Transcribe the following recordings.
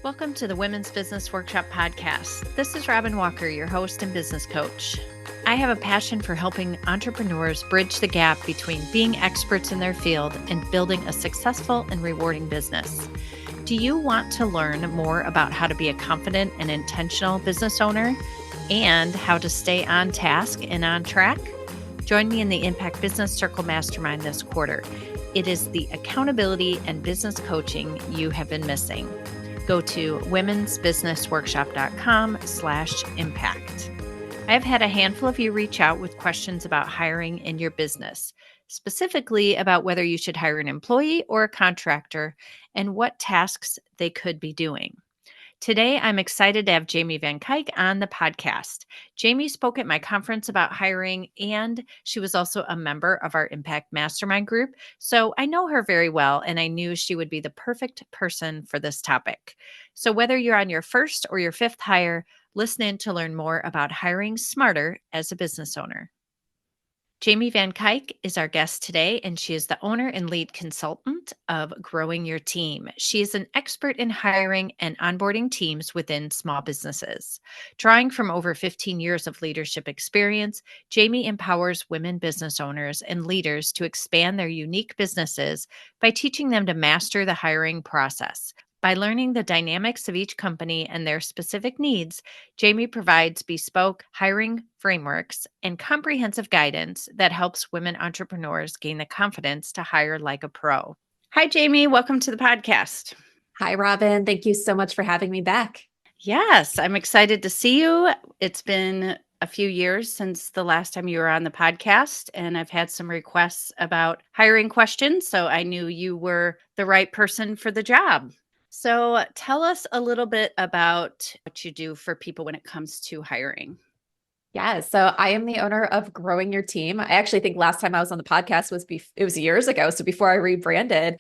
Welcome to the Women's Business Workshop podcast. This is Robin Walker, your host and business coach. I have a passion for helping entrepreneurs bridge the gap between being experts in their field and building a successful and rewarding business. Do you want to learn more about how to be a confident and intentional business owner and how to stay on task and on track? Join me in the Impact Business Circle Mastermind this quarter. It is the accountability and business coaching you have been missing. Go to womensbusinessworkshop.com/impact. I've had a handful of you reach out with questions about hiring in your business, specifically about whether you should hire an employee or a contractor and what tasks they could be doing. Today, I'm excited to have Jamie Van Cuyk on the podcast. Jamie spoke at my conference about hiring, and she was also a member of our Impact Mastermind group. So I know her very well, and I knew she would be the perfect person for this topic. So whether you're on your first or your fifth hire, listen in to learn more about hiring smarter as a business owner. Jamie Van Cuyk is our guest today, and she is the owner and lead consultant of Growing Your Team. She is an expert in hiring and onboarding teams within small businesses. Drawing from over 15 years of leadership experience, Jamie empowers women business owners and leaders to expand their unique businesses by teaching them to master the hiring process. By learning the dynamics of each company and their specific needs, Jamie provides bespoke hiring frameworks and comprehensive guidance that helps women entrepreneurs gain the confidence to hire like a pro. Hi, Jamie. Welcome to the podcast. Hi, Robin. Thank you so much for having me back. Yes, I'm excited to see you. It's been a few years since the last time you were on the podcast, and I've had some requests about hiring questions, so I knew you were the right person for the job. So tell us a little bit about what you do for people when it comes to hiring. Yeah, so I am the owner of Growing Your Team. I actually think last time I was on the podcast it was years ago. So before I rebranded,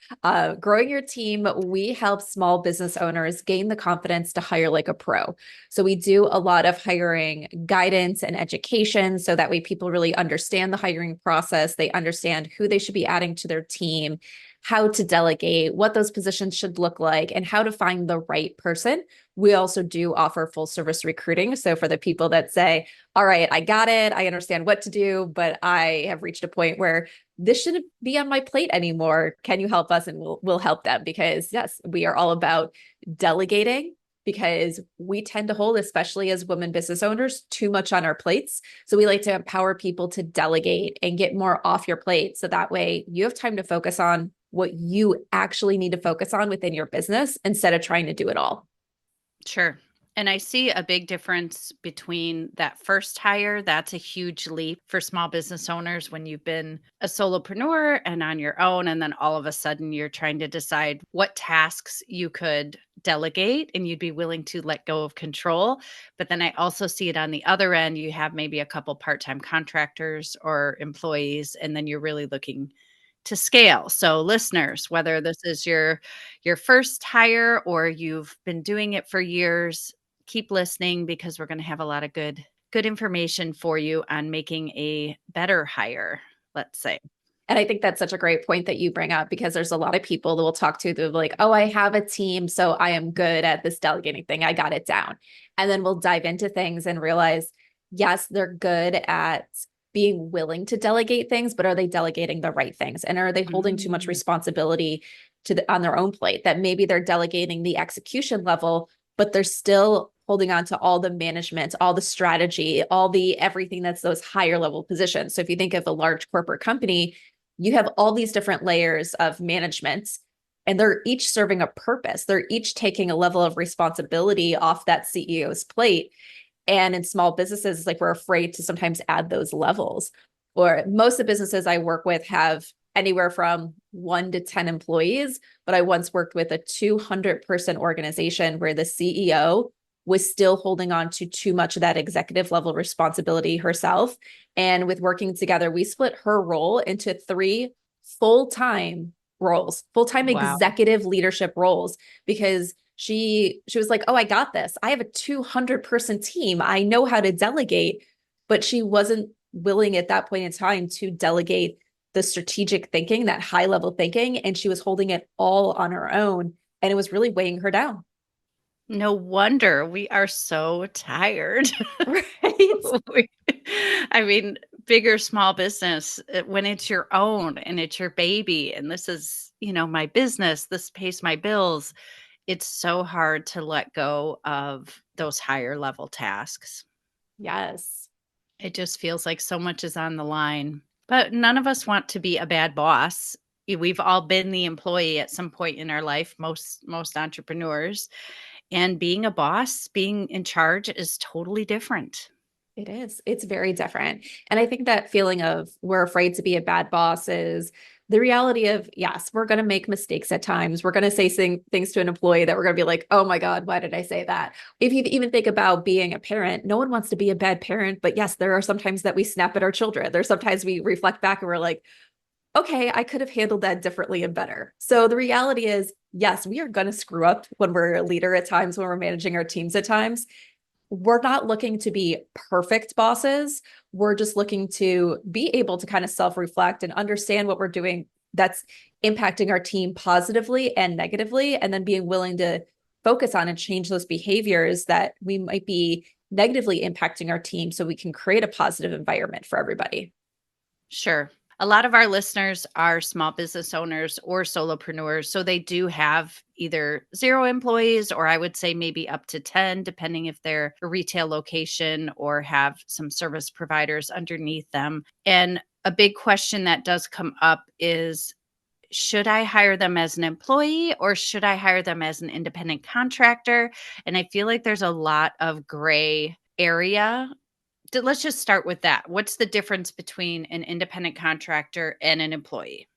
Growing Your Team, we help small business owners gain the confidence to hire like a pro. So we do a lot of hiring guidance and education so that way people really understand the hiring process. They understand who they should be adding to their team, how to delegate, what those positions should look like, and how to find the right person. We also do offer full service recruiting. So for the people that say, all right, I got it, I understand what to do, but I have reached a point where this shouldn't be on my plate anymore. Can you help us? And we'll help them, because yes, we are all about delegating, because we tend to hold, especially as women business owners, too much on our plates. So we like to empower people to delegate and get more off your plate. So that way you have time to focus on what you actually need to focus on within your business instead of trying to do it all. Sure. And I see a big difference between that first hire. That's a huge leap for small business owners when you've been a solopreneur and on your own. And then all of a sudden you're trying to decide what tasks you could delegate and you'd be willing to let go of control. But then I also see it on the other end. You have maybe a couple part-time contractors or employees, and then you're really looking to scale. So listeners, whether this is your first hire or you've been doing it for years, keep listening, because we're going to have a lot of good information for you on making a better hire, let's say. And I think that's such a great point that you bring up, because there's a lot of people that we'll talk to that are like, oh, I have a team, so I am good at this delegating thing. I got it down. And then we'll dive into things and realize, yes, they're good at being willing to delegate things, but are they delegating the right things? And are they holding too much responsibility on their own plate, that maybe they're delegating the execution level, but they're still holding on to all the management, all the strategy, all the everything that's those higher level positions. So if you think of a large corporate company, you have all these different layers of management, and they're each serving a purpose. They're each taking a level of responsibility off that CEO's plate. And in small businesses, it's like we're afraid to sometimes add those levels. Or most of the businesses I work with have anywhere from 1 to 10 employees. But I once worked with a 200-person organization where the CEO was still holding on to too much of that executive level responsibility herself. And with working together, we split her role into 3 full-time roles, full-time executive leadership roles, because she was like, oh, I got this. I have a 200-person team. I know how to delegate, but she wasn't willing at that point in time to delegate the strategic thinking, that high level thinking. And she was holding it all on her own. And it was really weighing her down. No wonder we are so tired. Right? We I mean, big or small business, when it's your own and it's your baby and this is, my business, this pays my bills, it's so hard to let go of those higher level tasks. Yes. It just feels like so much is on the line. But none of us want to be a bad boss. We've all been the employee at some point in our life, most entrepreneurs. And being a boss, being in charge is totally different. It is. It's very different. And I think that feeling of we're afraid to be a bad boss is the reality of, yes, we're going to make mistakes at times. We're going to say things to an employee that we're going to be like, oh my God, why did I say that? If you even think about being a parent, no one wants to be a bad parent. But yes, there are sometimes that we snap at our children. There's sometimes we reflect back and we're like, okay, I could have handled that differently and better. So the reality is, yes, we are going to screw up when we're a leader at times, when we're managing our teams at times. We're not looking to be perfect bosses. We're just looking to be able to kind of self-reflect and understand what we're doing that's impacting our team positively and negatively, and then being willing to focus on and change those behaviors that we might be negatively impacting our team so we can create a positive environment for everybody. Sure. A lot of our listeners are small business owners or solopreneurs. So they do have either zero employees, or I would say maybe up to 10, depending if they're a retail location or have some service providers underneath them. And a big question that does come up is, should I hire them as an employee or should I hire them as an independent contractor? And I feel like there's a lot of gray area. Let's just start with that. What's the difference between an independent contractor and an employee?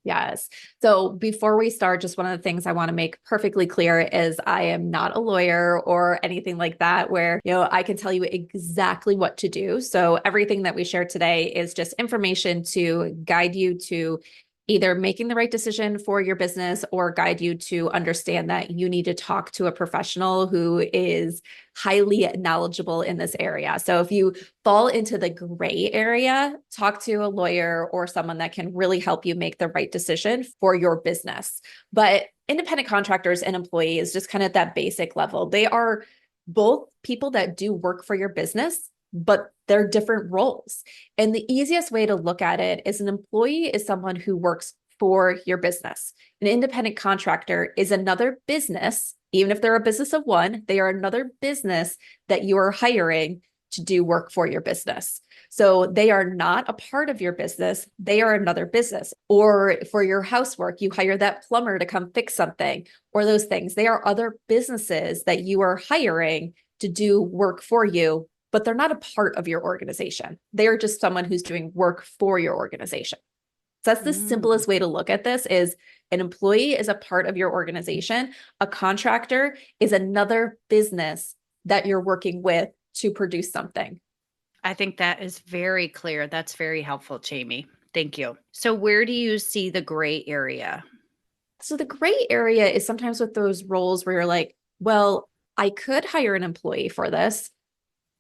Yes. So before we start, just one of the things I want to make perfectly clear is I am not a lawyer or anything like that, where, I can tell you exactly what to do. So everything that we share today is just information to guide you to either making the right decision for your business or guide you to understand that you need to talk to a professional who is highly knowledgeable in this area. So if you fall into the gray area, talk to a lawyer or someone that can really help you make the right decision for your business. But independent contractors and employees, just kind of at that basic level, they are both people that do work for your business, but they're different roles. And the easiest way to look at it is an employee is someone who works for your business. An independent contractor is another business, even if they're a business of one, they are another business that you are hiring to do work for your business. So they are not a part of your business. They are another business. Or for your housework, you hire that plumber to come fix something or those things. They are other businesses that you are hiring to do work for you, but they're not a part of your organization. They are just someone who's doing work for your organization. So that's the Mm. simplest way to look at this is an employee is a part of your organization. A contractor is another business that you're working with to produce something. I think that is very clear. That's very helpful, Jamie. Thank you. So, where do you see the gray area? So the gray area is sometimes with those roles where you're like, well, I could hire an employee for this,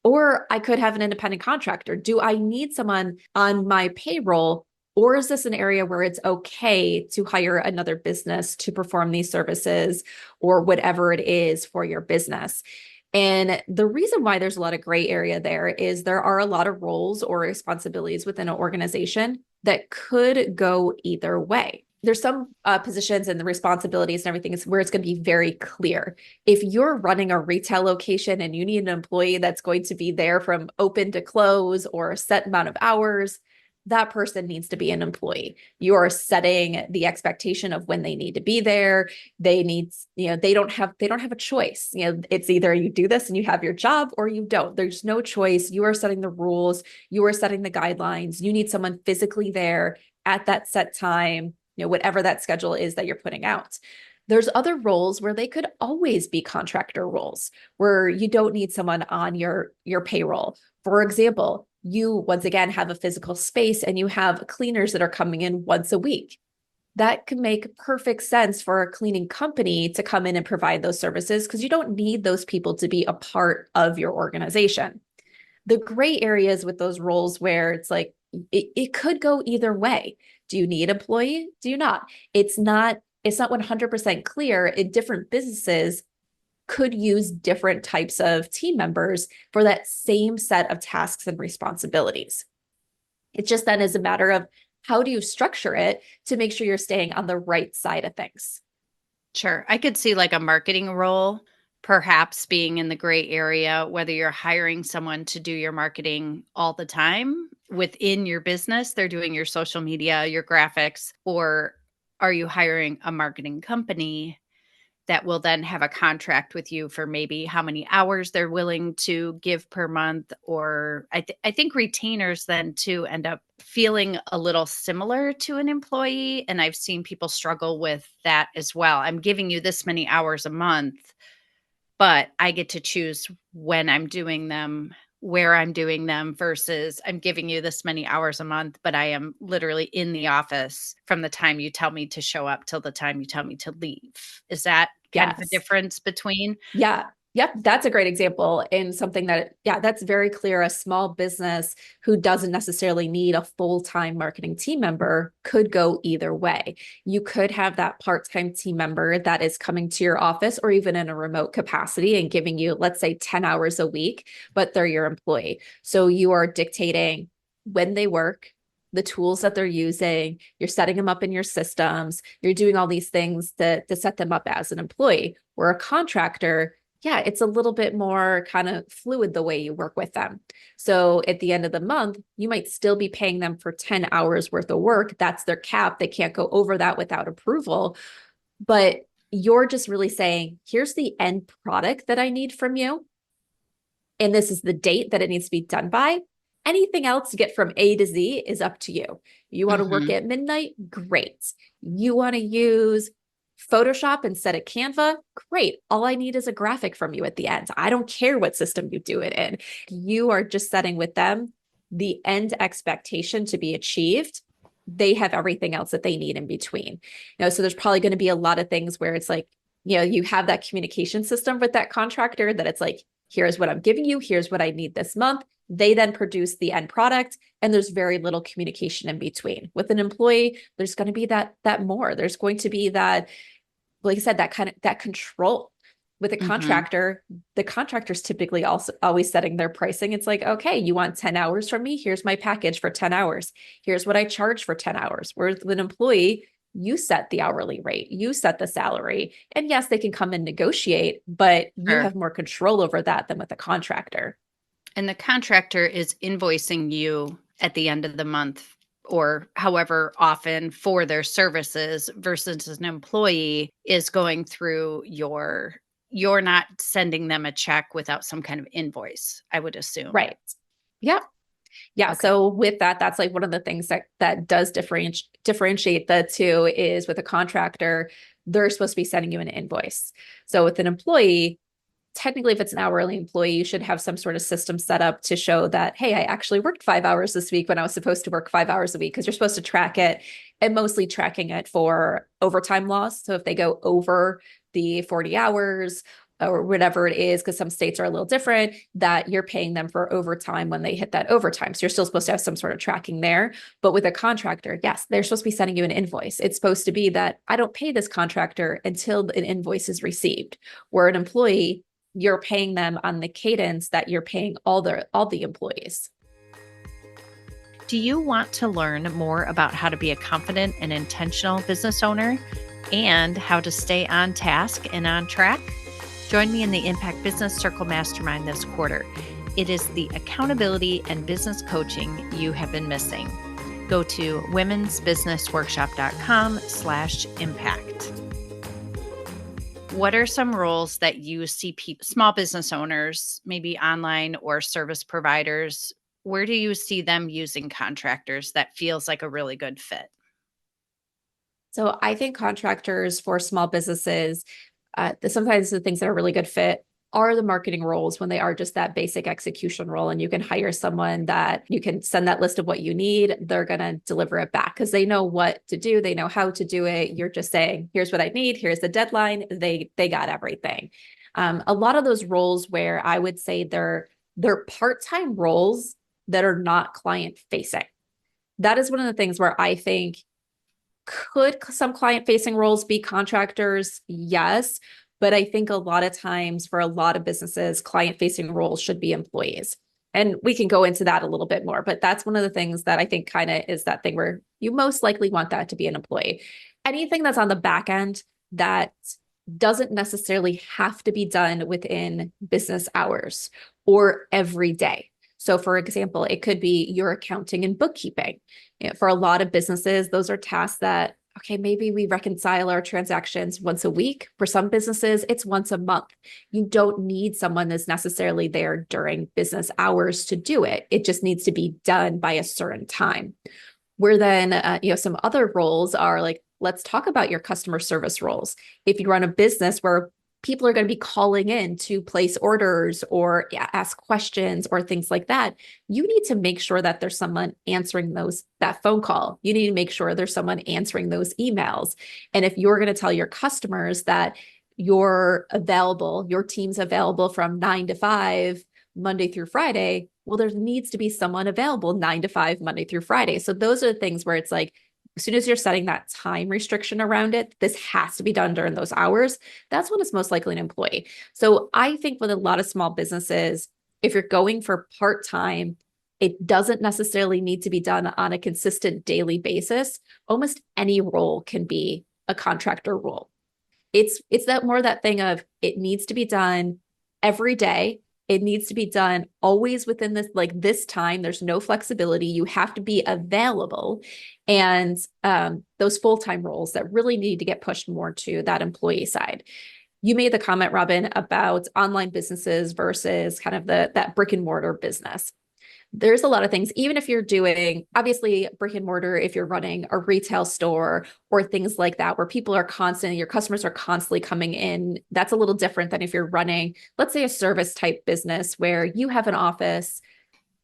or I could have an independent contractor. Do I need someone on my payroll? Or is this an area where it's okay to hire another business to perform these services or whatever it is for your business? And the reason why there's a lot of gray area there is there are a lot of roles or responsibilities within an organization that could go either way. There's some positions and the responsibilities and everything is where it's going to be very clear. If you're running a retail location and you need an employee that's going to be there from open to close or a set amount of hours, that person needs to be an employee. You are setting the expectation of when they need to be there. They need, they don't have a choice. It's either you do this and you have your job or you don't. There's no choice. You are setting the rules, you are setting the guidelines. You need someone physically there at that set time, whatever that schedule is that you're putting out. There's other roles where they could always be contractor roles where you don't need someone on your payroll. For example, you once again have a physical space and you have cleaners that are coming in once a week. That can make perfect sense for a cleaning company to come in and provide those services because you don't need those people to be a part of your organization. The gray areas with those roles where it's like it could go either way. Do you need an employee? Do you not? It's not 100% clear in different businesses. could use different types of team members for that same set of tasks and responsibilities. It just then is a matter of how do you structure it to make sure you're staying on the right side of things. Sure. I could see like a marketing role perhaps being in the gray area, whether you're hiring someone to do your marketing all the time within your business, they're doing your social media, your graphics, or are you hiring a marketing company that will then have a contract with you for maybe how many hours they're willing to give per month? Or I think retainers then too end up feeling a little similar to an employee. And I've seen people struggle with that as well. I'm giving you this many hours a month, but I get to choose when I'm doing them, where I'm doing them versus I'm giving you this many hours a month, but I am literally in the office from the time you tell me to show up till the time you tell me to leave. Is that kind of a Yes. difference between? Yeah. Yep. That's a great example in something that, yeah, that's very clear. A small business who doesn't necessarily need a full-time marketing team member could go either way. You could have that part-time team member that is coming to your office or even in a remote capacity and giving you, let's say, 10 hours a week, but they're your employee. So you are dictating when they work, the tools that they're using, you're setting them up in your systems, you're doing all these things to set them up as an employee. Where a contractor, yeah, it's a little bit more kind of fluid the way you work with them. So at the end of the month, you might still be paying them for 10 hours worth of work. That's their cap. They can't go over that without approval. But you're just really saying, here's the end product that I need from you. And this is the date that it needs to be done by. Anything else to get from A to Z is up to you. You want to work Mhm. at midnight? Great. You want to use Photoshop instead of Canva? Great. All I need is a graphic from you at the end. I don't care what system you do it in. You are just setting with them the end expectation to be achieved. They have everything else that they need in between. So there's probably going to be a lot of things where it's like, you have that communication system with that contractor that it's like, here's what I'm giving you, here's what I need this month. They then produce the end product, and there's very little communication in between. With an employee, there's going to be that more. There's going to be that, like I said, that kind of that control. With a Mhm. contractor, the contractor's typically also always setting their pricing. It's like, okay, you want 10 hours from me? Here's my package for 10 hours. Here's what I charge for 10 hours. Whereas with an employee, you set the hourly rate, you set the salary. And yes, they can come and negotiate, but you Sure. have more control over that than with a contractor. And the contractor is invoicing you at the end of the month or however often for their services versus an employee is going through you're not sending them a check without some kind of invoice, I would assume. Right. Yeah. Yeah. Okay. So with that, that's like one of the things that does differentiate the two is with a contractor, they're supposed to be sending you an invoice. So with an employee, technically, if it's an hourly employee, you should have some sort of system set up to show that, hey, I actually worked 5 hours this week when I was supposed to work 5 hours a week, because you're supposed to track it, and mostly tracking it for overtime loss. So if they go over the 40 hours or whatever it is, because some states are a little different, that you're paying them for overtime when they hit that overtime. So you're still supposed to have some sort of tracking there. But with a contractor, yes, they're supposed to be sending you an invoice. It's supposed to be that I don't pay this contractor until an invoice is received. Where an employee, you're paying them on the cadence that you're paying all the employees. Do you want to learn more about how to be a confident and intentional business owner and how to stay on task and on track? Join me in the Impact Business Circle Mastermind this quarter. It is the accountability and business coaching you have been missing. Go to womensbusinessworkshop.com/impact. What are some roles that you see small business owners, maybe online or service providers, where do you see them using contractors that feels like a really good fit? So I think contractors for small businesses, sometimes the things that are really good fit are the marketing roles when they are just that basic execution role. And you can hire someone that you can send that list of what you need. They're going to deliver it back because they know what to do. They know how to do it. You're just saying, here's what I need. Here's the deadline. They got everything. A lot of those roles where I would say they're part-time roles that are not client facing. That is one of the things where I think, could some client facing roles be contractors? Yes. But I think a lot of times for a lot of businesses, client-facing roles should be employees. And we can go into that a little bit more, but that's one of the things that I think kind of is that thing where you most likely want that to be an employee. Anything that's on the back end that doesn't necessarily have to be done within business hours or every day. So for example, it could be your accounting and bookkeeping. For a lot of businesses, those are tasks that, okay, maybe we reconcile our transactions once a week. For some businesses, it's once a month. You don't need someone that's necessarily there during business hours to do it. It just needs to be done by a certain time. Where then, some other roles are like, let's talk about your customer service roles. If you run a business where people are going to be calling in to place orders or ask questions or things like that, you need to make sure that there's someone answering that phone call. You need to make sure there's someone answering those emails. And if you're going to tell your customers that you're available, your team's available from 9 to 5, Monday through Friday, well, there needs to be someone available 9 to 5, Monday through Friday. So those are the things where it's like, as soon as you're setting that time restriction around it, this has to be done during those hours. That's when it's most likely an employee. So I think with a lot of small businesses, if you're going for part-time, it doesn't necessarily need to be done on a consistent daily basis. Almost any role can be a contractor role. It's that thing of it needs to be done every day. It needs to be done always within this time. There's no flexibility. You have to be available. And those full-time roles that really need to get pushed more to that employee side. You made the comment, Robin, about online businesses versus kind of that brick and mortar business. There's a lot of things, even if you're doing, obviously, brick and mortar, if you're running a retail store or things like that, where your customers are constantly coming in, that's a little different than if you're running, let's say, a service type business where you have an office,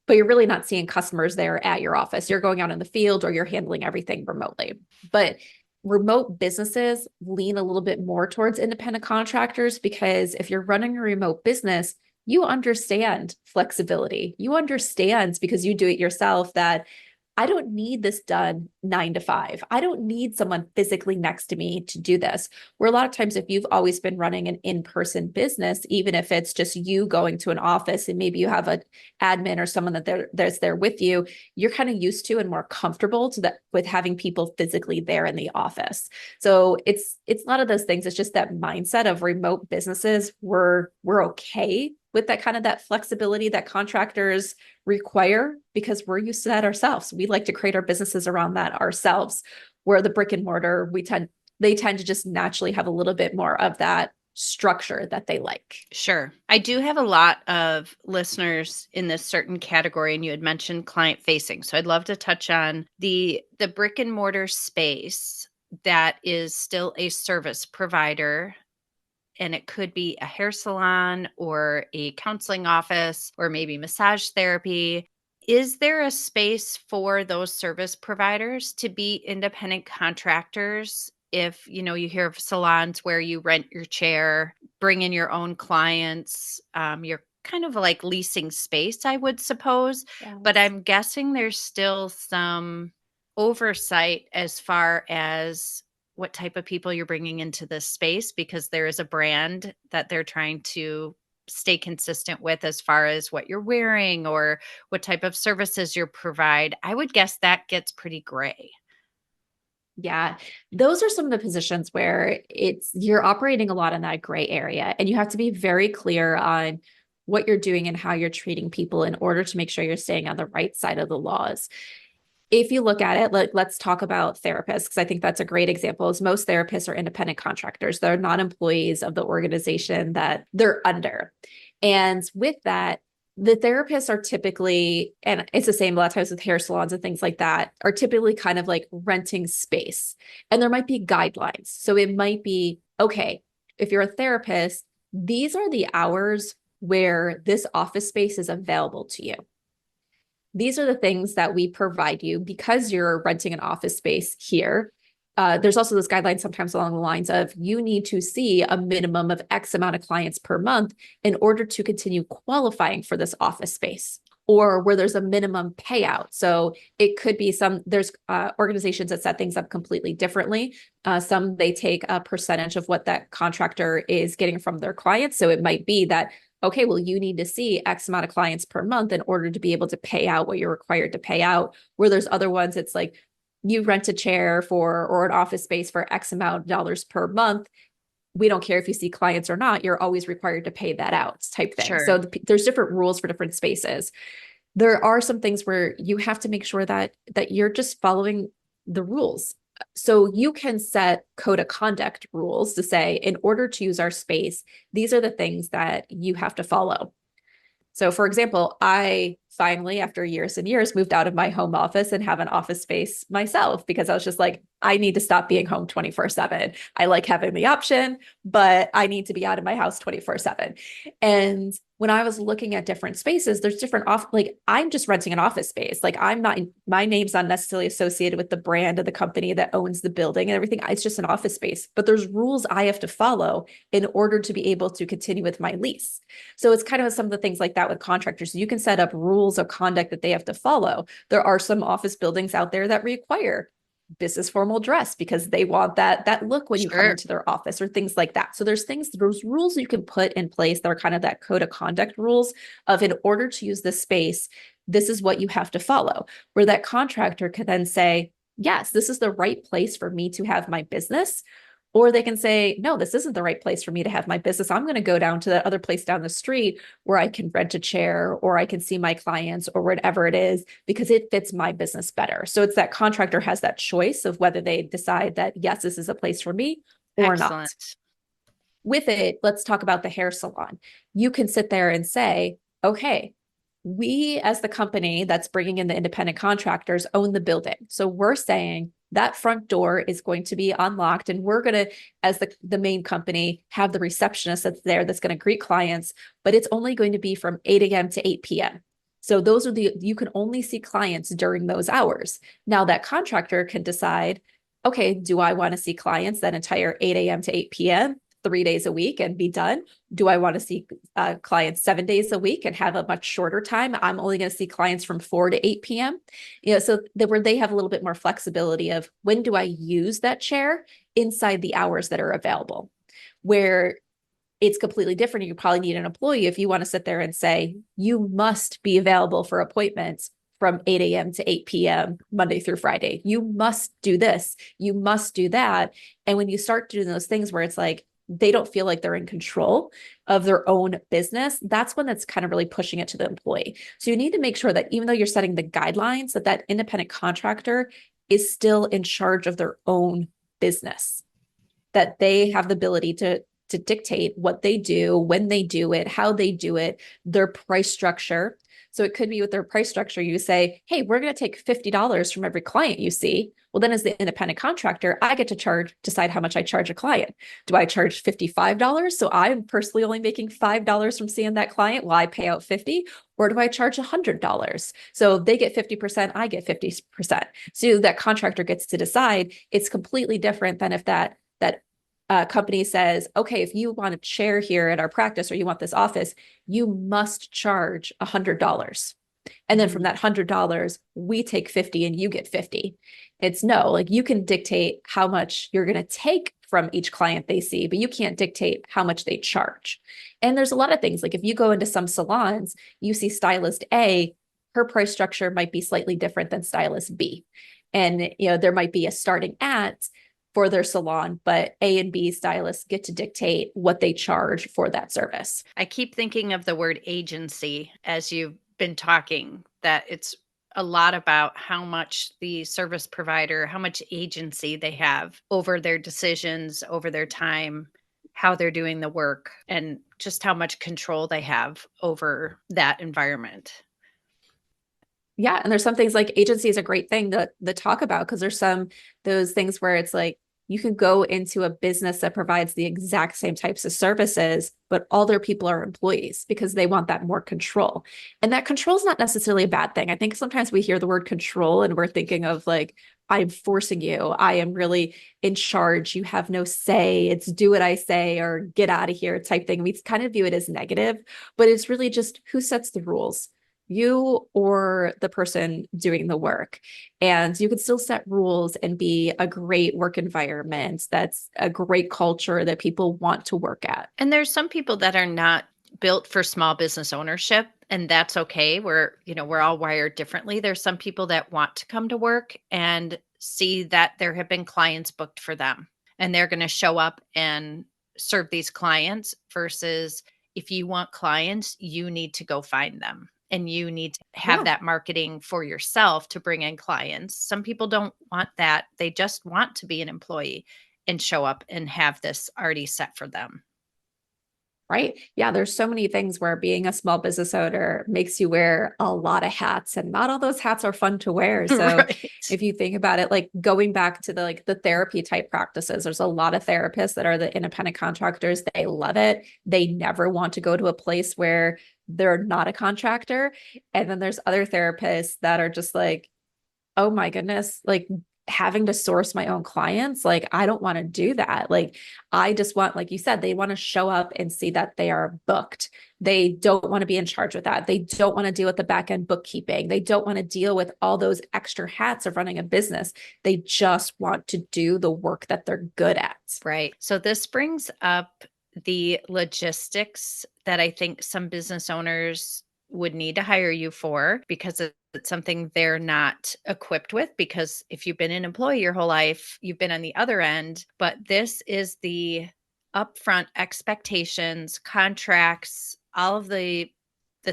but you're really not seeing customers there at your office. You're going out in the field or you're handling everything remotely. But remote businesses lean a little bit more towards independent contractors because if you're running a remote business, you understand flexibility. You understand because you do it yourself that I don't need this done 9 to 5. I don't need someone physically next to me to do this. Where a lot of times, if you've always been running an in-person business, even if it's just you going to an office and maybe you have an admin or someone that's there with you, you're kind of used to and more comfortable with having people physically there in the office. So it's a lot of those things. It's just that mindset of remote businesses. We're okay with that flexibility that contractors require because we're used to that ourselves. We like to create our businesses around that ourselves, where the brick and mortar, they tend to just naturally have a little bit more of that structure that they like. Sure. I do have a lot of listeners in this certain category, and you had mentioned client facing. So I'd love to touch on the brick and mortar space that is still a service provider. And it could be a hair salon or a counseling office or maybe massage therapy. Is there a space for those service providers to be independent contractors? If, you hear of salons where you rent your chair, bring in your own clients, you're kind of like leasing space, I would suppose. Yes. But I'm guessing there's still some oversight as far as what type of people you're bringing into this space, because there is a brand that they're trying to stay consistent with as far as what you're wearing or what type of services you provide. I would guess that gets pretty gray. Yeah, those are some of the positions where you're operating a lot in that gray area, and you have to be very clear on what you're doing and how you're treating people in order to make sure you're staying on the right side of the laws. If you look at it, let's talk about therapists, because I think that's a great example. Is most therapists are independent contractors. They're not employees of the organization that they're under. And with that, the therapists are typically, and it's the same a lot of times with hair salons and things like that, are typically kind of like renting space. And there might be guidelines. So it might be, okay, if you're a therapist, these are the hours where this office space is available to you. These are the things that we provide you because you're renting an office space here. There's also this guideline sometimes along the lines of you need to see a minimum of X amount of clients per month in order to continue qualifying for this office space. or where there's a minimum payout. So it could be there's organizations that set things up completely differently. Some they take a percentage of what that contractor is getting from their clients. So it might be that, okay, well, you need to see X amount of clients per month in order to be able to pay out what you're required to pay out. Where there's other ones, it's like you rent a chair for or an office space for X amount of dollars per month. We don't care if you see clients or not, you're always required to pay that out type thing. Sure. So there's different rules for different spaces. There are some things where you have to make sure that you're just following the rules. So you can set code of conduct rules to say, in order to use our space, these are the things that you have to follow. So for example, I finally, after years and years, moved out of my home office and have an office space myself because I was just like, I need to stop being home 24/7. I like having the option, but I need to be out of my house 24/7. And when I was looking at different spaces, there's different like I'm just renting an office space. Like I'm not, my name's not necessarily associated with the brand of the company that owns the building and everything. It's just an office space, but there's rules I have to follow in order to be able to continue with my lease. So it's kind of some of the things like that with contractors. You can set up rules of conduct that they have to follow. There are some office buildings out there that require business formal dress because they want that look when you come into their office or things like that. So there's rules you can put in place that are kind of that code of conduct rules of, in order to use this space, this is what you have to follow, where that contractor can then say, yes, this is the right place for me to have my business. Or they can say, no, this isn't the right place for me to have my business. I'm going to go down to that other place down the street where I can rent a chair or I can see my clients or whatever it is, because it fits my business better. So it's that contractor has that choice of whether they decide that, yes, this is a place for me or Excellent. not. With it, let's talk about the hair salon. You can sit there and say, okay, we as the company that's bringing in the independent contractors own the building. So we're saying that front door is going to be unlocked and we're going to, as the main company, have the receptionist that's there that's going to greet clients, but it's only going to be from 8 a.m. to 8 p.m. So those are you can only see clients during those hours. Now that contractor can decide, okay, do I want to see clients that entire 8 a.m. to 8 p.m. 3 days a week and be done? Do I want to see clients 7 days a week and have a much shorter time? I'm only going to see clients from 4 to 8 p.m. So where they have a little bit more flexibility of, when do I use that chair inside the hours that are available? Where it's completely different. You probably need an employee if you want to sit there and say, you must be available for appointments from 8 a.m. to 8 p.m. Monday through Friday. You must do this. You must do that. And when you start doing those things where it's like, they don't feel like they're in control of their own business, that's when that's kind of really pushing it to the employee. So you need to make sure that even though you're setting the guidelines, that independent contractor is still in charge of their own business, that they have the ability to dictate what they do, when they do it, how they do it, their price structure. So it could be with their price structure, you say, hey, we're going to take $50 from every client you see. Well, then as the independent contractor, I get to decide how much I charge a client. Do I charge $55? So I'm personally only making $5 from seeing that client while I pay out 50, or do I charge $100? So they get 50%, I get 50%. So that contractor gets to decide. It's completely different than if that company says, okay, if you want a chair here at our practice or you want this office, you must charge $100. And then from that $100, we take 50 and you get 50. It's no, like you can dictate how much you're going to take from each client they see, but you can't dictate how much they charge. And there's a lot of things, like if you go into some salons, you see stylist A, her price structure might be slightly different than stylist B. And, there might be a starting at for their salon, but A and B stylists get to dictate what they charge for that service. I keep thinking of the word agency as you've been talking, that it's a lot about how much the service provider, how much agency they have over their decisions, over their time, how they're doing the work, and just how much control they have over that environment. Yeah. And there's some things like agency is a great thing to talk about, because there's those things where it's like, you can go into a business that provides the exact same types of services, but all their people are employees because they want that more control. And that control is not necessarily a bad thing. I think sometimes we hear the word control and we're thinking of like, I'm forcing you. I am really in charge. You have no say. It's do what I say or get out of here type thing. We kind of view it as negative, but it's really just who sets the rules. you or the person doing the work. And you can still set rules and be a great work environment that's a great culture that people want to work at. And there's some people that are not built for small business ownership, and that's okay. We're all wired differently. There's some people that want to come to work and see that there have been clients booked for them, and they're going to show up and serve these clients versus if you want clients, you need to go find them and you need to have Yeah. that marketing for yourself to bring in clients. Some people don't want that. They just want to be an employee and show up and have this already set for them. Right. Yeah. There's so many things where being a small business owner makes you wear a lot of hats, and not all those hats are fun to wear. So Right. if you think about it, like going back to the therapy type practices, there's a lot of therapists that are the independent contractors. They love it. They never want to go to a place where they're not a contractor. And then there's other therapists that are just like, oh my goodness, like having to source my own clients, like I don't want to do that. Like I just want, like you said, they want to show up and see that they are booked. They don't want to be in charge with that. They don't want to deal with the back end bookkeeping. They don't want to deal with all those extra hats of running a business. They just want to do the work that they're good at. Right. So this brings up the logistics that I think some business owners would need to hire you for because it's something they're not equipped with. Because if you've been an employee your whole life, you've been on the other end. But this is the upfront expectations, contracts, all of the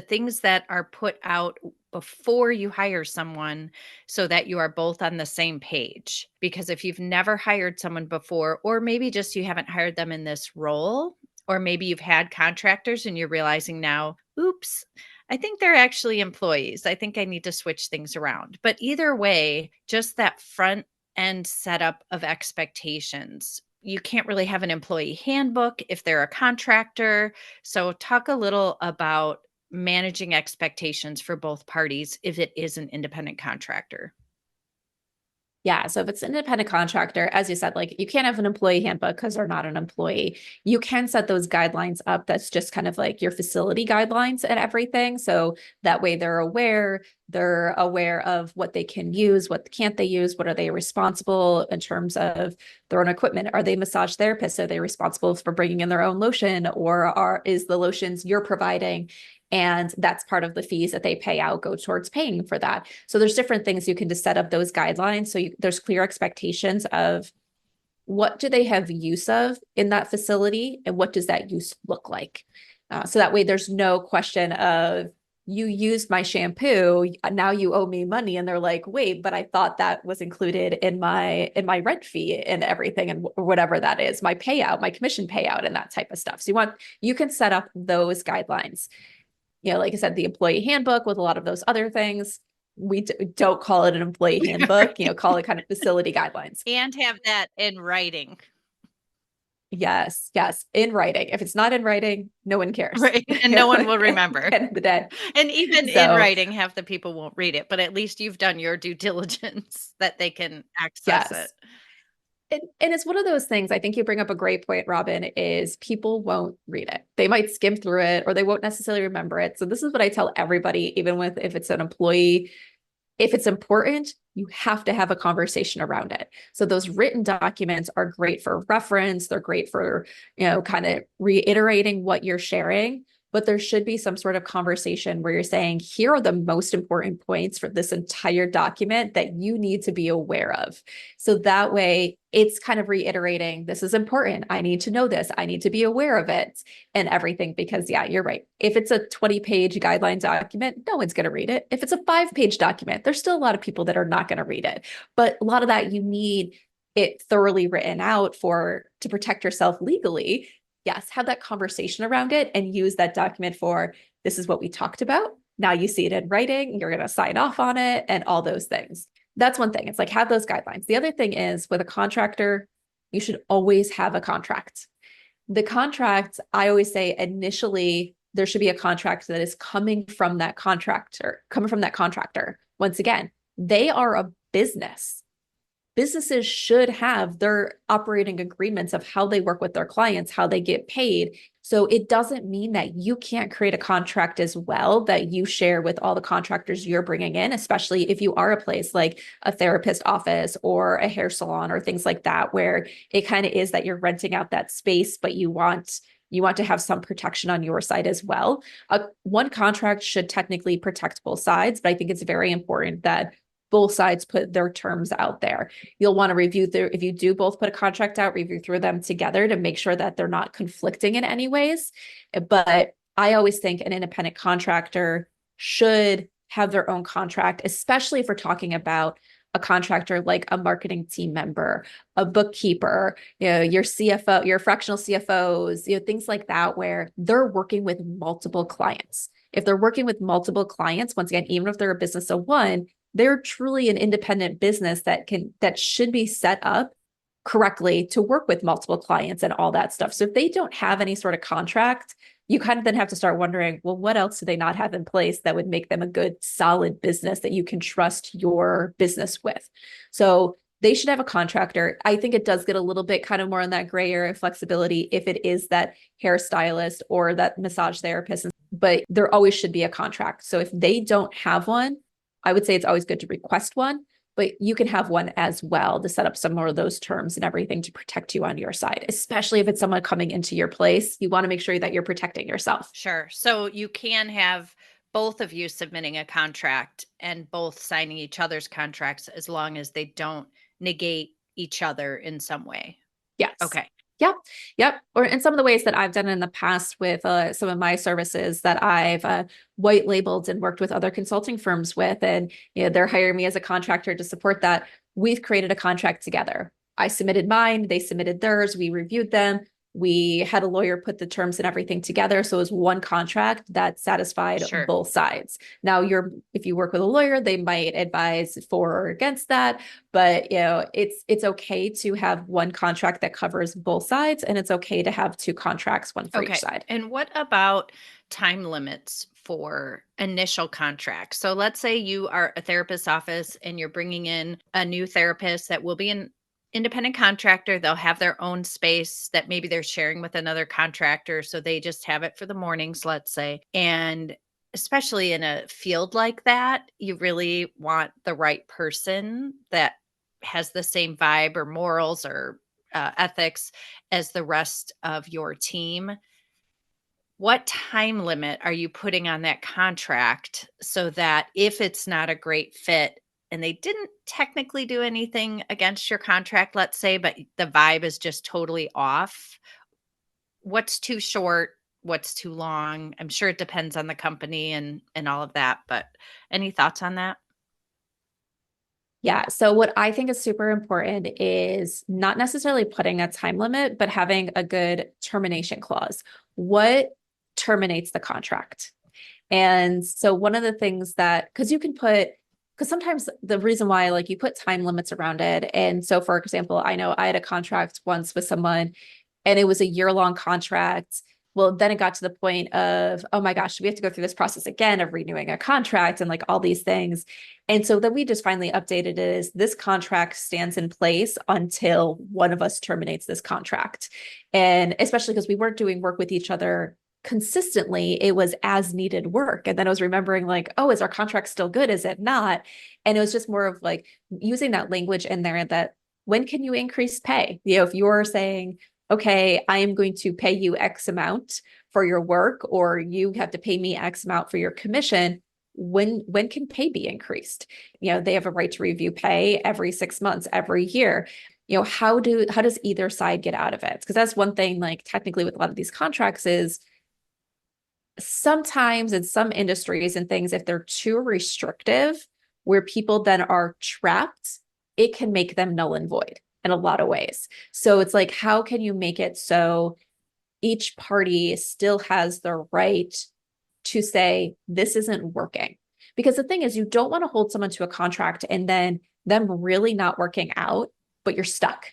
things that are put out before you hire someone so that you are both on the same page. Because if you've never hired someone before, or maybe just you haven't hired them in this role, or maybe you've had contractors and you're realizing now, oops, I think they're actually employees. I think I need to switch things around. But either way, just that front end setup of expectations. You can't really have an employee handbook if they're a contractor. So, talk a little about managing expectations for both parties if it is an independent contractor. Yeah. So if it's an independent contractor, as you said, like you can't have an employee handbook because they're not an employee. You can set those guidelines up. That's just kind of like your facility guidelines and everything. So that way they're aware of what they can use, what can't they use, what are they responsible in terms of their own equipment. Are they massage therapists? Are they responsible for bringing in their own lotion, or is the lotions you're providing? And that's part of the fees that they pay out go towards paying for that. So there's different things you can just set up those guidelines. So there's clear expectations of what do they have use of in that facility and what does that use look like. So that way there's no question of you used my shampoo, now you owe me money, and they're like, wait, but I thought that was included in my rent fee and everything, and whatever that is, my payout, my commission payout, and that type of stuff. So you can set up those guidelines. Like I said, the employee handbook with a lot of those other things. We don't call it an employee handbook, call it kind of facility guidelines. And have that in writing. Yes, yes, in writing. If it's not in writing, no one cares. Right. And no one will remember. At the end of the day. And even in So, writing, half the people won't read it, but at least you've done your due diligence that they can access it. yes. And it's one of those things, I think you bring up a great point, Robin, is people won't read it. They might skim through it or they won't necessarily remember it. So this is what I tell everybody, even if it's an employee, if it's important, you have to have a conversation around it. So those written documents are great for reference. They're great for, kind of reiterating what you're sharing. But there should be some sort of conversation where you're saying, here are the most important points for this entire document that you need to be aware of. So that way it's kind of reiterating, this is important. I need to know this. I need to be aware of it and everything. Because yeah, you're right. If it's a 20-page guidelines document, no one's going to read it. If it's a 5-page document, there's still a lot of people that are not going to read it. But a lot of that, you need it thoroughly written out to protect yourself legally. Yes, have that conversation around it and use that document for, this is what we talked about. Now you see it in writing, you're going to sign off on it and all those things. That's one thing. It's like, have those guidelines. The other thing is, with a contractor, you should always have a contract. The contract, I always say, initially, there should be a contract that is coming from that contractor. Once again, they are a business. Businesses should have their operating agreements of how they work with their clients, how they get paid. So it doesn't mean that you can't create a contract as well that you share with all the contractors you're bringing in, especially if you are a place like a therapist office or a hair salon or things like that, where it kind of is that you're renting out that space, but you want to have some protection on your side as well. One contract should technically protect both sides, but I think it's very important that both sides put their terms out there. You'll want to review through, if you do both put a contract out, review through them together to make sure that they're not conflicting in any ways. But I always think an independent contractor should have their own contract, especially if we're talking about a contractor like a marketing team member, a bookkeeper, your CFO, your fractional CFOs, things like that, where they're working with multiple clients. If they're working with multiple clients, once again, even if they're a business of one, they're truly an independent business that should be set up correctly to work with multiple clients and all that stuff. So if they don't have any sort of contract, you kind of then have to start wondering, well, what else do they not have in place that would make them a good, solid business that you can trust your business with? So they should have a contractor. I think it does get a little bit kind of more on that gray area flexibility if it is that hairstylist or that massage therapist, but there always should be a contract. So if they don't have one, I would say it's always good to request one, but you can have one as well to set up some more of those terms and everything to protect you on your side, especially if it's someone coming into your place. You want to make sure that you're protecting yourself. Sure. So you can have both of you submitting a contract and both signing each other's contracts as long as they don't negate each other in some way. Yes. Okay. Yep. Yep. Or in some of the ways that I've done in the past with some of my services that I've white labeled and worked with other consulting firms with, and they're hiring me as a contractor to support that. We've created a contract together. I submitted mine, they submitted theirs, we reviewed them. We had a lawyer put the terms and everything together. So it was one contract that satisfied Sure. both sides. Now if you work with a lawyer, they might advise for or against that, but it's okay to have one contract that covers both sides, and it's okay to have two contracts, one for each side. And what about time limits for initial contracts? So let's say you are a therapist office and you're bringing in a new therapist that will be an independent contractor. They'll have their own space that maybe they're sharing with another contractor. So they just have it for the mornings, let's say. And especially in a field like that, you really want the right person that has the same vibe or morals or ethics as the rest of your team. What time limit are you putting on that contract so that if it's not a great fit and they didn't technically do anything against your contract, let's say, but the vibe is just totally off? What's too short? What's too long? I'm sure it depends on the company and all of that, but any thoughts on that? Yeah. So what I think is super important is not necessarily putting a time limit, but having a good termination clause. What terminates the contract? And so one of the things that, because sometimes the reason why like you put time limits around it. And so for example, I know I had a contract once with someone and it was a year-long contract. Well, then it got to the point of, oh my gosh, we have to go through this process again of renewing a contract and like all these things. And so then we just finally updated it as this contract stands in place until one of us terminates this contract. And especially because we weren't doing work with each other consistently, it was as needed work. And then I was remembering like, oh, is our contract still good? Is it not? And it was just more of like using that language in there that when can you increase pay? If you're saying, okay, I am going to pay you X amount for your work, or you have to pay me X amount for your commission. When can pay be increased? They have a right to review pay every 6 months, every year. How does either side get out of it? Because that's one thing, like technically with a lot of these contracts is sometimes in some industries and things, if they're too restrictive, where people then are trapped, it can make them null and void in a lot of ways. So it's like, how can you make it so each party still has the right to say, this isn't working? Because the thing is, you don't want to hold someone to a contract and then them really not working out, but you're stuck.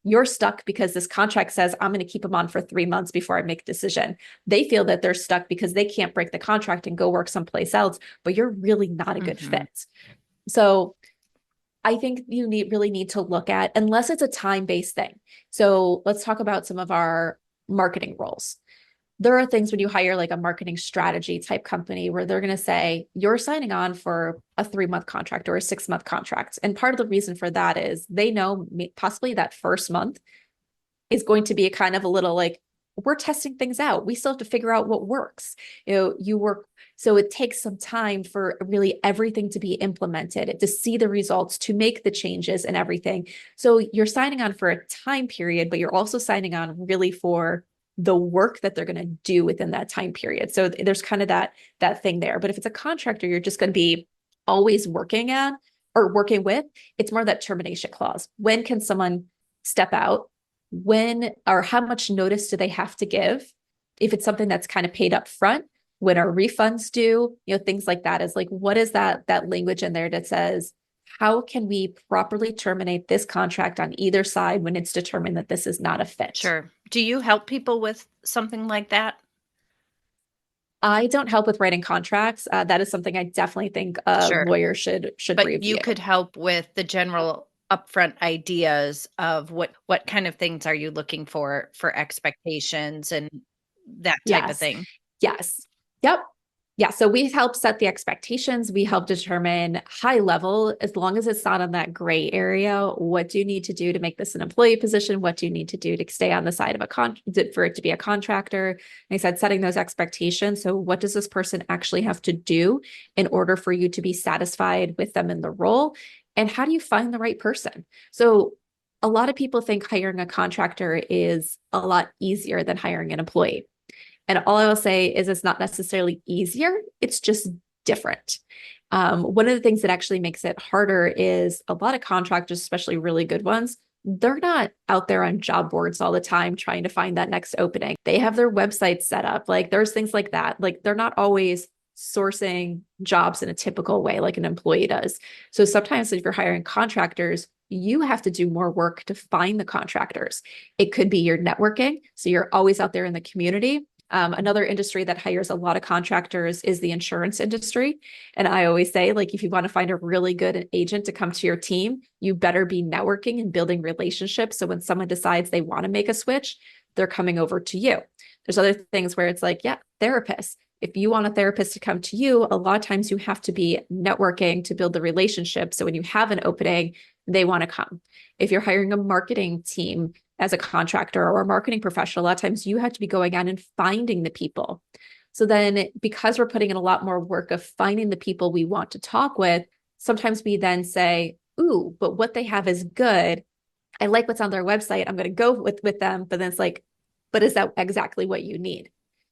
You're stuck because this contract says, I'm going to keep them on for 3 months before I make a decision. They feel that they're stuck because they can't break the contract and go work someplace else, but you're really not a good fit. So I think you really need to look at, unless it's a time-based thing. So let's talk about some of our marketing roles. there are things when you hire like a marketing strategy type company where they're going to say you're signing on for a 3-month contract or a 6-month contract. And part of the reason for that is they know possibly that first month is going to be a kind of a little like, we're testing things out. We still have to figure out what works. You work. So it takes some time for really everything to be implemented, to see the results, to make the changes and everything. So you're signing on for a time period, but you're also signing on really for the work that they're going to do within that time period. So there's kind of that thing there. But if it's a contractor, you're just going to be always working at or working with, it's more that termination clause. When can someone step out? When or how much notice do they have to give? If it's something that's kind of paid up front, when are refunds due? Things like that is like, what is that language in there that says, how can we properly terminate this contract on either side when it's determined that this is not a fit? Sure. Do you help people with something like that? I don't help with writing contracts. That is something I definitely think a Sure. lawyer should But you review. could help with the general upfront ideas of what kind of things are you looking for expectations and that type of Yes. thing. Yes. Yep. Yeah. So we help set the expectations. We help determine high level, as long as it's not in that gray area. What do you need to do to make this an employee position? What do you need to do to stay on the side of for it to be a contractor? And I said, setting those expectations. So what does this person actually have to do in order for you to be satisfied with them in the role? And how do you find the right person? So a lot of people think hiring a contractor is a lot easier than hiring an employee. And all I will say is it's not necessarily easier, it's just different. One of the things that actually makes it harder is a lot of contractors, especially really good ones, they're not out there on job boards all the time trying to find that next opening. They have their websites set up. Like there's things like that. Like they're not always sourcing jobs in a typical way like an employee does. So sometimes if you're hiring contractors, you have to do more work to find the contractors. It could be your networking. So you're always out there in the community. Another industry that hires a lot of contractors is the insurance industry. And I always say, like, if you want to find a really good agent to come to your team, you better be networking and building relationships. So when someone decides they want to make a switch, they're coming over to you. There's other things where it's like, yeah, therapists. If you want a therapist to come to you, a lot of times you have to be networking to build the relationship. So when you have an opening, they want to come. If you're hiring a marketing team, as a contractor or a marketing professional, a lot of times you have to be going out and finding the people. So then because we're putting in a lot more work of finding the people we want to talk with, sometimes we then say, ooh, but what they have is good. I like what's on their website. I'm going to go with them. But then it's like, but is that exactly what you need?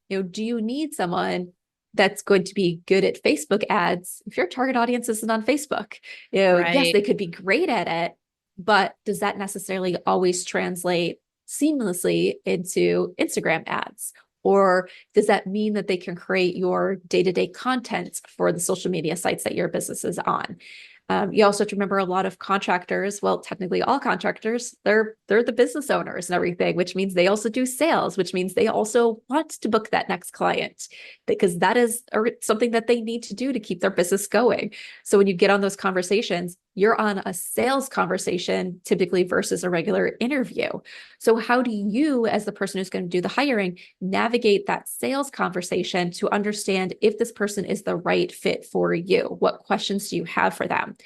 Do you need someone that's going to be good at Facebook ads if your target audience isn't on Facebook? Yes, Right. they could be great at it, but does that necessarily always translate seamlessly into Instagram ads? Or does that mean that they can create your day-to-day content for the social media sites that your business is on? You also have to remember a lot of contractors, well, technically all contractors, they're the business owners and everything, which means they also do sales, which means they also want to book that next client because that is something that they need to do to keep their business going. So when you get on those conversations, you're on a sales conversation typically versus a regular interview. So how do you, as the person who's going to do the hiring, navigate that sales conversation to understand if this person is the right fit for you? What questions do you have for them?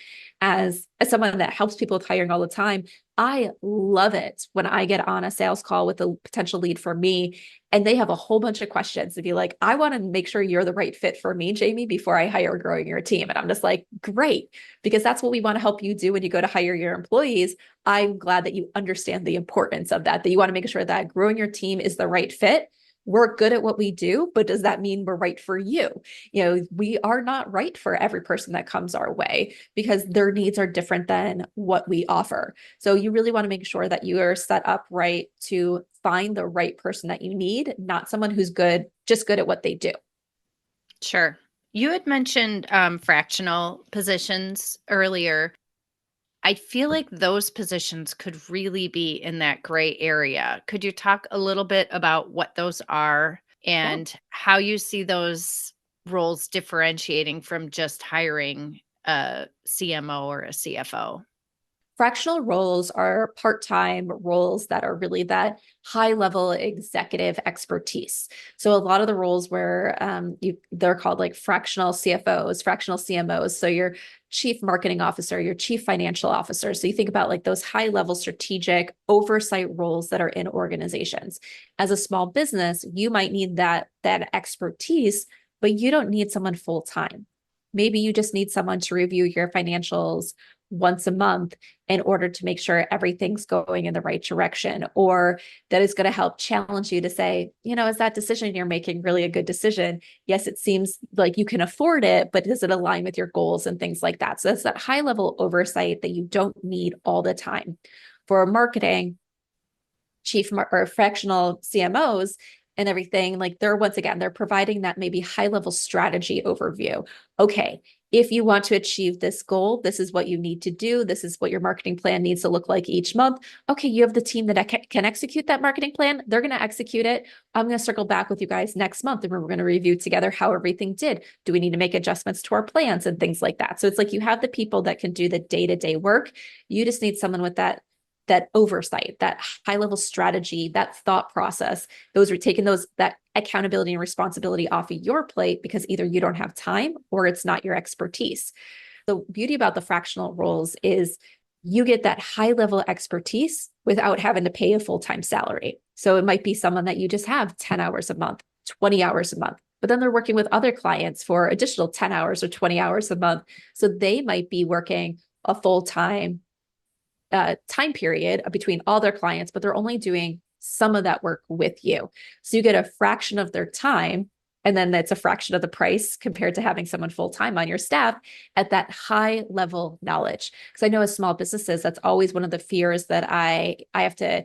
As someone that helps people with hiring all the time, I love it when I get on a sales call with a potential lead for me and they have a whole bunch of questions to be like, I want to make sure you're the right fit for me, Jamie, before I hire growing your team. And I'm just like, great, because that's what we want to help you do when you go to hire your employees. I'm glad that you understand the importance of that you want to make sure that growing your team is the right fit. We're good at what we do, but does that mean we're right for you? We are not right for every person that comes our way because their needs are different than what we offer. So you really want to make sure that you are set up right to find the right person that you need, not someone who's just good at what they do. Sure. You had mentioned fractional positions earlier. I feel like those positions could really be in that gray area. Could you talk a little bit about what those are Yeah. and how you see those roles differentiating from just hiring a CMO or a CFO? Fractional roles are part-time roles that are really that high-level executive expertise. So a lot of the roles where they're called like fractional CFOs, fractional CMOs. So your chief marketing officer, your chief financial officer. So you think about like those high-level strategic oversight roles that are in organizations. As a small business, you might need that expertise, but you don't need someone full-time. Maybe you just need someone to review your financials once a month in order to make sure everything's going in the right direction, or that is going to help challenge you to say, is that decision you're making really a good decision? Yes, it seems like you can afford it, but does it align with your goals and things like that? So that's that high level oversight that you don't need all the time. For marketing, or fractional CMOs and everything, like they're providing that maybe high level strategy overview. Okay, if you want to achieve this goal, this is what you need to do. This is what your marketing plan needs to look like each month. Okay, you have the team that can execute that marketing plan. They're going to execute it. I'm going to circle back with you guys next month and we're going to review together how everything did. Do we need to make adjustments to our plans and things like that? So it's like you have the people that can do the day-to-day work. You just need someone with that oversight, that high level strategy, that thought process. Those are taking that accountability and responsibility off of your plate because either you don't have time or it's not your expertise. The beauty about the fractional roles is you get that high level expertise without having to pay a full-time salary. So it might be someone that you just have 10 hours a month, 20 hours a month, but then they're working with other clients for additional 10 hours or 20 hours a month. So they might be working a full-time time period between all their clients, but they're only doing some of that work with you. So you get a fraction of their time, and then that's a fraction of the price compared to having someone full-time on your staff at that high level knowledge. Because I know as small businesses, that's always one of the fears that I have to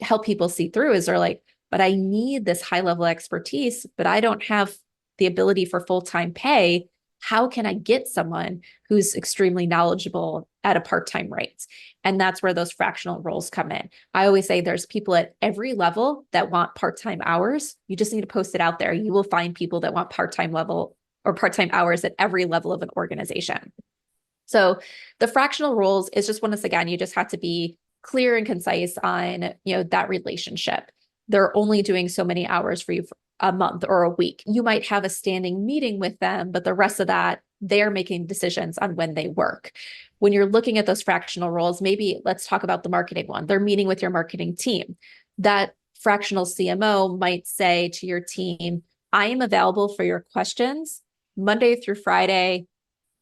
help people see through is they're like, but I need this high level expertise, but I don't have the ability for full-time pay. How can I get someone who's extremely knowledgeable at a part-time rate? And that's where those fractional roles come in. I always say there's people at every level that want part-time hours. You just need to post it out there. You will find people that want part-time level or part-time hours at every level of an organization. So the fractional roles is just once again, you just have to be clear and concise on, that relationship. They're only doing so many hours for you for a month or a week. You might have a standing meeting with them, but the rest of that, they're making decisions on when they work. When you're looking at those fractional roles, maybe let's talk about the marketing one. They're meeting with your marketing team. That fractional CMO might say to your team, I am available for your questions Monday through Friday,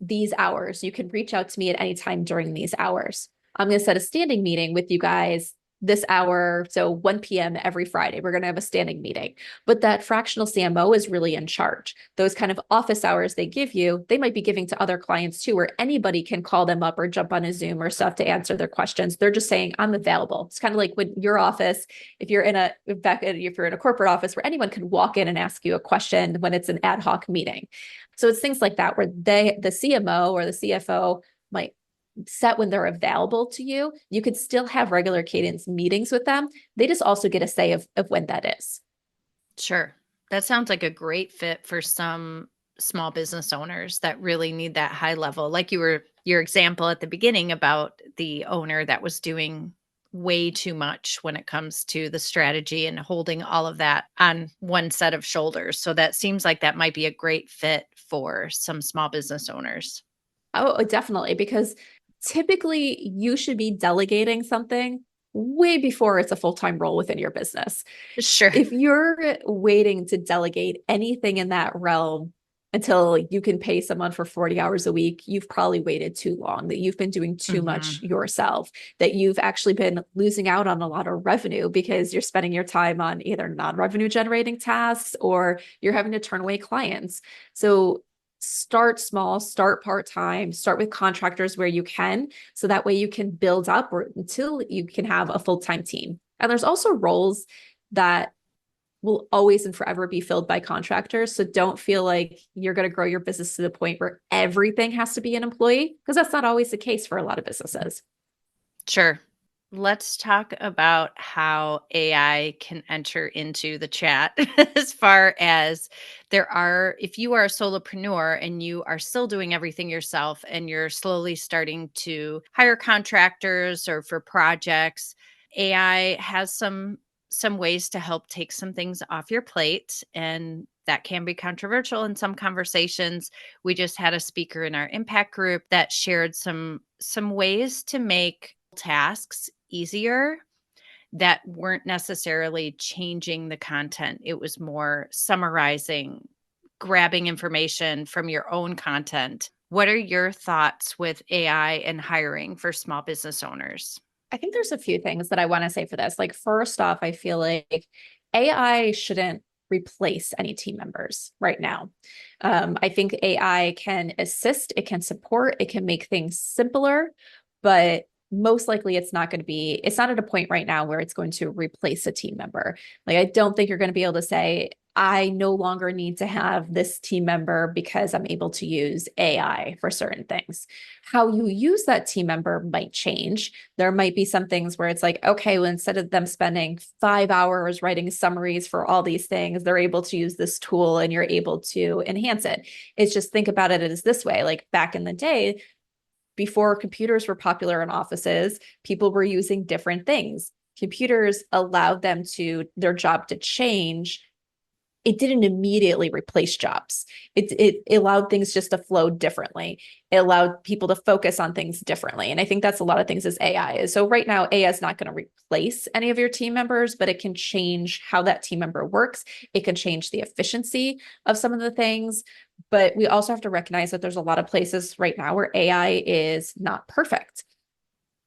these hours. You can reach out to me at any time during these hours. I'm going to set a standing meeting with you guys this hour. So 1 p.m. every Friday, we're going to have a standing meeting. But that fractional CMO is really in charge. Those kind of office hours they give you, they might be giving to other clients too, where anybody can call them up or jump on a Zoom or stuff to answer their questions. They're just saying, I'm available. It's kind of like when your office, if you're in a corporate office where anyone can walk in and ask you a question when it's an ad hoc meeting. So it's things like that where the CMO or the CFO might set when they're available to you. You could still have regular cadence meetings with them. They just also get a say of when that is. Sure. That sounds like a great fit for some small business owners that really need that high level. Like your example at the beginning about the owner that was doing way too much when it comes to the strategy and holding all of that on one set of shoulders. So that seems like that might be a great fit for some small business owners. Oh, definitely. Because typically you should be delegating something way before it's a full-time role within your business. Sure. If you're waiting to delegate anything in that realm until you can pay someone for 40 hours a week, you've probably waited too long, that you've been doing too much yourself, that you've actually been losing out on a lot of revenue because you're spending your time on either non-revenue generating tasks or you're having to turn away clients. So start small, start part-time, start with contractors where you can, so that way you can build up or until you can have a full-time team. And there's also roles that will always and forever be filled by contractors. So don't feel like you're going to grow your business to the point where everything has to be an employee, because that's not always the case for a lot of businesses. Sure. Let's talk about how AI can enter into the chat as far as if you are a solopreneur and you are still doing everything yourself and you're slowly starting to hire contractors or for projects, AI has some ways to help take some things off your plate, and that can be controversial in some conversations. We just had a speaker in our impact group that shared some ways to make tasks easier that weren't necessarily changing the content. It was more summarizing, grabbing information from your own content. What are your thoughts with AI and hiring for small business owners? I think there's a few things that I want to say for this. Like, first off, I feel like AI shouldn't replace any team members right now. I think AI can assist, it can support, it can make things simpler, but most likely it's not at a point right now where it's going to replace a team member. Like, I don't think you're going to be able to say, I no longer need to have this team member because I'm able to use AI for certain things. How you use that team member might change. There might be some things where it's like, okay, well, instead of them spending 5 hours writing summaries for all these things, they're able to use this tool and you're able to enhance it. It's just, think about it as this way. Like, back in the day, before computers were popular in offices, people were using different things. Computers allowed their job to change. It didn't immediately replace jobs. It allowed things just to flow differently. It allowed people to focus on things differently. And I think that's a lot of things as AI is. So right now, AI is not going to replace any of your team members, but it can change how that team member works. It can change the efficiency of some of the things. But we also have to recognize that there's a lot of places right now where AI is not perfect.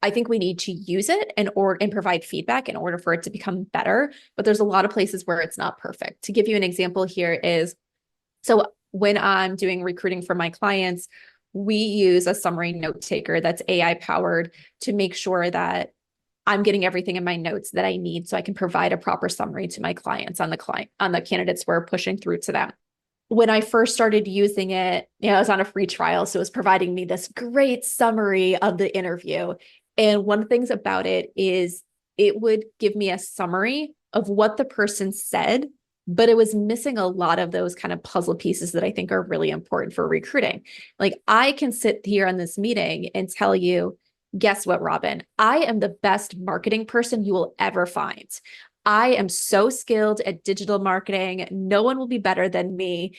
I think we need to use it and provide feedback in order for it to become better. But there's a lot of places where it's not perfect. To give you an example here is, so when I'm doing recruiting for my clients, we use a summary note taker that's AI powered to make sure that I'm getting everything in my notes that I need so I can provide a proper summary to my clients on the candidates we're pushing through to them. When I first started using it, I was on a free trial, so it was providing me this great summary of the interview. And one of the things about it is it would give me a summary of what the person said, but it was missing a lot of those kind of puzzle pieces that I think are really important for recruiting. Like, I can sit here on this meeting and tell you, guess what, Robin? I am the best marketing person you will ever find. I am so skilled at digital marketing. No one will be better than me.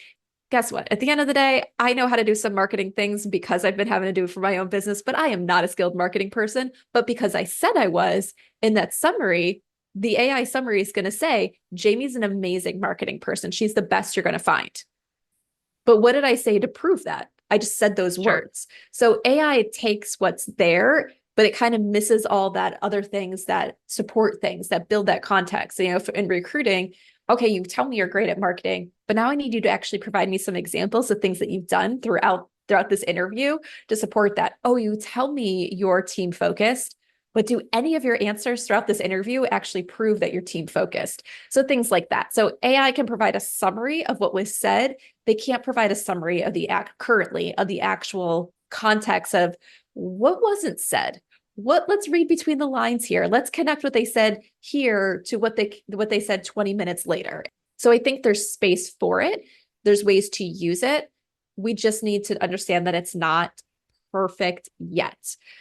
Guess what? At the end of the day, I know how to do some marketing things because I've been having to do it for my own business, but I am not a skilled marketing person. But because I said I was in that summary, the AI summary is going to say, Jamie's an amazing marketing person. She's the best you're going to find. But what did I say to prove that? I just said those Sure. words. So AI takes what's there, but it kind of misses all that other things that support things that build that context. In recruiting, okay, you tell me you're great at marketing, but now I need you to actually provide me some examples of things that you've done throughout this interview to support that. Oh, you tell me you're team focused, but do any of your answers throughout this interview actually prove that you're team focused? So things like that. So AI can provide a summary of what was said. They can't provide a summary of the actual context of what wasn't said. Let's read between the lines here. Let's connect what they said here to what they said 20 minutes later. So I think there's space for it. There's ways to use it. We just need to understand that it's not perfect yet.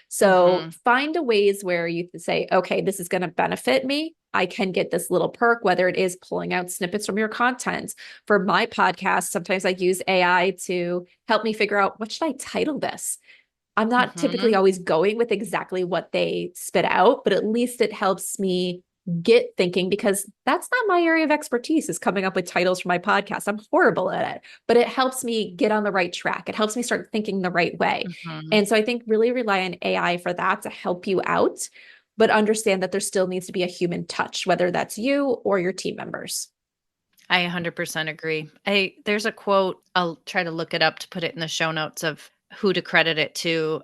So find a ways where you say, okay, this is going to benefit me. I can get this little perk, whether it is pulling out snippets from your content. For my podcast, sometimes I use AI to help me figure out, what should I title this? I'm not typically always going with exactly what they spit out, but at least it helps me get thinking, because that's not my area of expertise, is coming up with titles for my podcast. I'm horrible at it, but it helps me get on the right track. It helps me start thinking the right way. And so I think really rely on AI for that to help you out, but understand that there still needs to be a human touch, whether that's you or your team members. I 100% agree. There's a quote, I'll try to look it up to put it in the show notes of who to credit it to.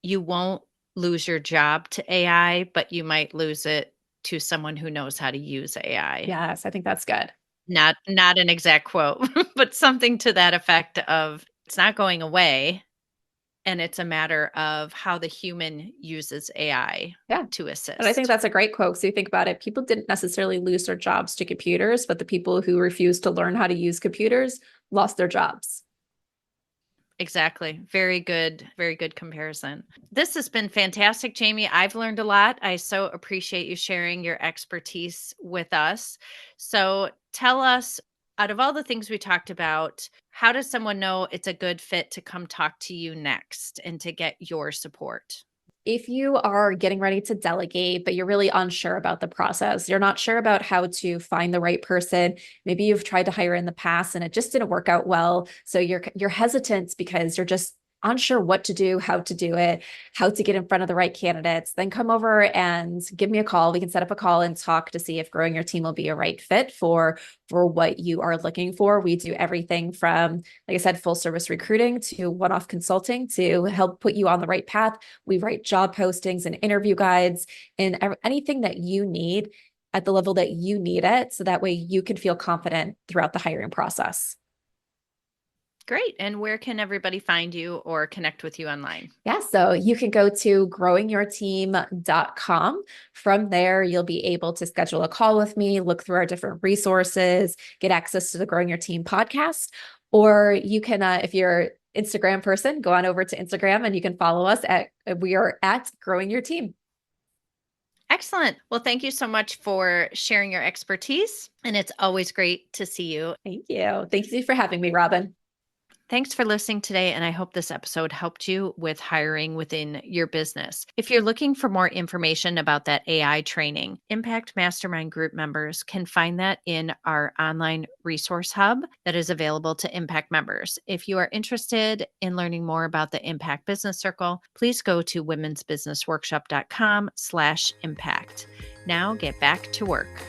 You won't lose your job to AI, but you might lose it to someone who knows how to use AI. Yes, I think that's good. Not an exact quote, but something to that effect of, it's not going away. And it's a matter of how the human uses AI Yeah. to And I think assist. that's a great quote. So you think about it, people didn't necessarily lose their jobs to computers, but the people who refused to learn how to use computers lost their jobs. Exactly. Very good comparison. This has been fantastic, Jamie. I've learned a lot. I so appreciate you sharing your expertise with us. So tell us, out of all the things we talked about, how does someone know it's a good fit to come talk to you next and to get your support? If you are getting ready to delegate, but you're really unsure about the process, you're not sure about how to find the right person. Maybe you've tried to hire in the past and it just didn't work out well. So you're hesitant because you're just unsure what to do, how to do it, how to get in front of the right candidates. Then come over and give me a call. We can set up a call and talk to see if growing your team will be a right fit for what you are looking for. We do everything from, like I said, full service recruiting to one-off consulting to help put you on the right path. We write job postings and interview guides and anything that you need at the level that you need it. So that way you can feel confident throughout the hiring process. Great. And where can everybody find you or connect with you online? Yeah, so you can go to growingyourteam.com. From there, you'll be able to schedule a call with me, look through our different resources, get access to the Growing Your Team podcast. Or you can, if you're Instagram person, go on over to Instagram and you can follow us we are at Growing Your Team. Excellent. Well, thank you so much for sharing your expertise. And it's always great to see you. Thank you. Thank you for having me, Robin. Thanks for listening today, and I hope this episode helped you with hiring within your business. If you're looking for more information about that AI training, Impact Mastermind group members can find that in our online resource hub that is available to Impact members. If you are interested in learning more about the Impact Business Circle, please go to womensbusinessworkshop.com/impact. Now get back to work.